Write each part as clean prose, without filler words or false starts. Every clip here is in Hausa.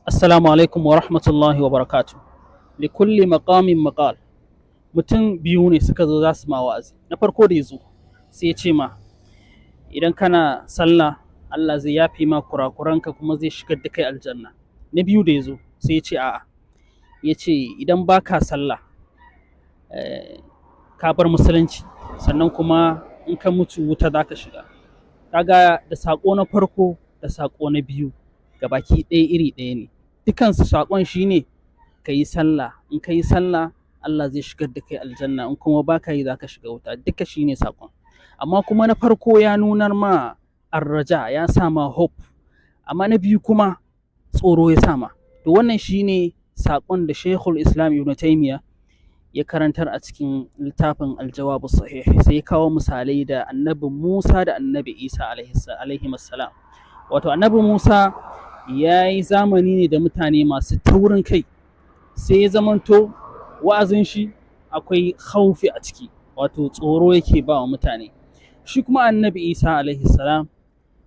Assalamu alaikum wa rahmatullahi wa barakatuh. Li kulli maqamin maqal. Mutum biyu ne suka zo za su ma wa'azi. Na farko da ya zo sai ya ce ma, idan kana sallah Allah zai yafi ma kurakuranka kuma zai shigar da kai aljanna. Na biyu da ya zo sai ya ce a'a. Ya ce idan baka sallah ka bar musulunci, sannan kuma in ka mutu wuta za ka shiga. Kaga da saƙo na farko da saƙo na biyu gabaki ɗaya iri ɗaya ne. Dukansu saƙon shi ne ka yi sallah, in ka yi sallah Allah zai shigar da kai aljanna, in kuma ba ka yi za ka shiga wuta, duka shi ne saƙon. Amma kuma na farko ya nunar ma arraja, ya sa ma hope, amma na biyu kuma tsoro ya sa ma. To wannan shi ne saƙon da Shaikhul Islam Ibn Taymiyyah ya karantar a cikin littafin Aljawabu Sahih, sai ya kawo misalai da annabi Musa da annabi Isa alaihi salam. Wato annabi Musa ya yi zamani ne da mutane masu taurin kai, sai ya zamanto wa'azin shi akwai khaufi a ciki, wato tsoro yake ba wa mutane. Shi kuma annabi Isa alaihi salam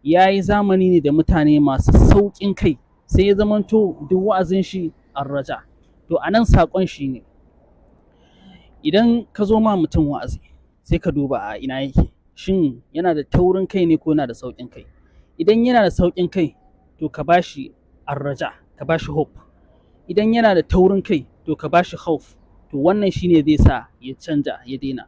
ya yi zamani ne da mutane masu sauƙin kai, sai ya zamanto duk wa'azin shi arraja. To anan saƙon shi ne, idan ka zo ma mutum wa'azi sai ka duba a ina yake, shin yana da taurin kai ne ko yana da sauƙin kai. Idan yana da sauƙin kai to ka bashi arraja, ka bashi hope. Idan yana da taurin kai to ka bashi khauf. To wannan shine zai sa ya canja, ya daina.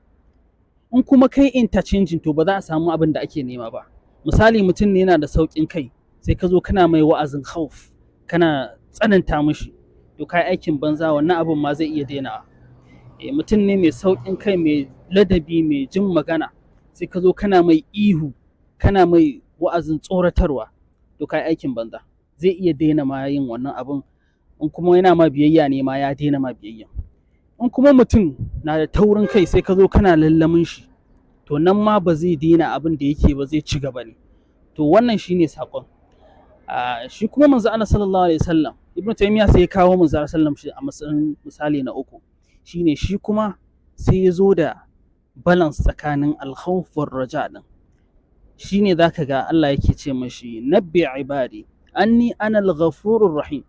In kuma kai interchanging to ba za a samu abin da ake nema ba. Misali mutum ne yana da sauƙin kai, sai ka zo kana mai wa'azin khauf, kana tsananta mishi, to kai aikin banza, wannan abin ma zai iya dainawa. Mutum ne mai sauƙin kai, mai ladabi, mai jin magana, sai ka zo kana mai ihu, kana mai wa'azin tsoratarwa, to kai aikin banza, zai iya daina ma yin wannan abin. In kuma yana ma biyayya ne ma ya daina ma biyayya. In kuma mutum na da taurin kai sai ka zo kana lallamin shi, to nan ma ba zai daina abin da yake ba, zai ci gaba ne. To wannan shine saƙon. Shi kuma manzo Allah sallallahu alaihi wasallam, Ibn Taymiyyah sai ya kawo manzo Allah sallallahu alaihi wasallam a matsayin misali na uku. Shine shi kuma sai ya zo da balance tsakanin alkhawf war raja din. Shine zaka ga Allah yake ce mashi nabbi ibadi anni ana al-ghafurur rahim.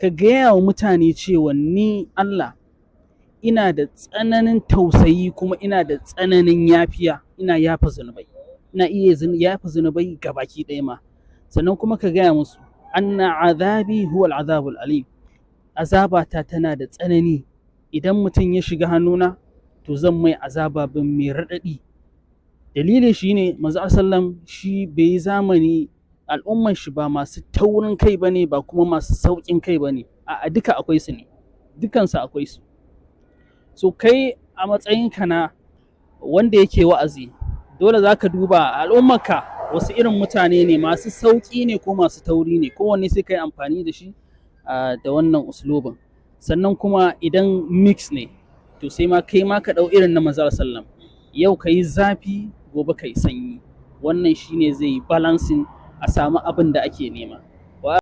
Ka gaya wa mutane cewa ni Allah ina da tsananin tausayi kuma ina da tsananin yafiya, ina yafa zunubai, ina iya yafa zunubai gabaki ɗaya ma. Sannan kuma ka gaya musu anna azabi huwa al-azabul alim. Azabata tana da tsanani, idan mutum ya shiga hannuna to zan mai azaba bin mai raɗaɗi. Dalilin shi ne manzo sallam shi bai yi zamani, al'umman shi ba masu taurin kai ba ne, ba kuma masu sauƙin kai ba ne. A duka akwai su ne, dukansu akwai su. So kai a matsayinka na wanda yake wa'azi, dole za ka duba al'ummarka wasu irin mutane ne, masu sauƙi ne ko masu tauri ne, kowanne sai ka yi amfani da shi da wannan uslubin. Sannan kuma idan mix ne, to sai ma kai ma ka ɗau irin na manzo sallam, yau ka yi zafi gobe ka yi sanyi. Wannan shine zai yi balancing, a samu abin da ake nema.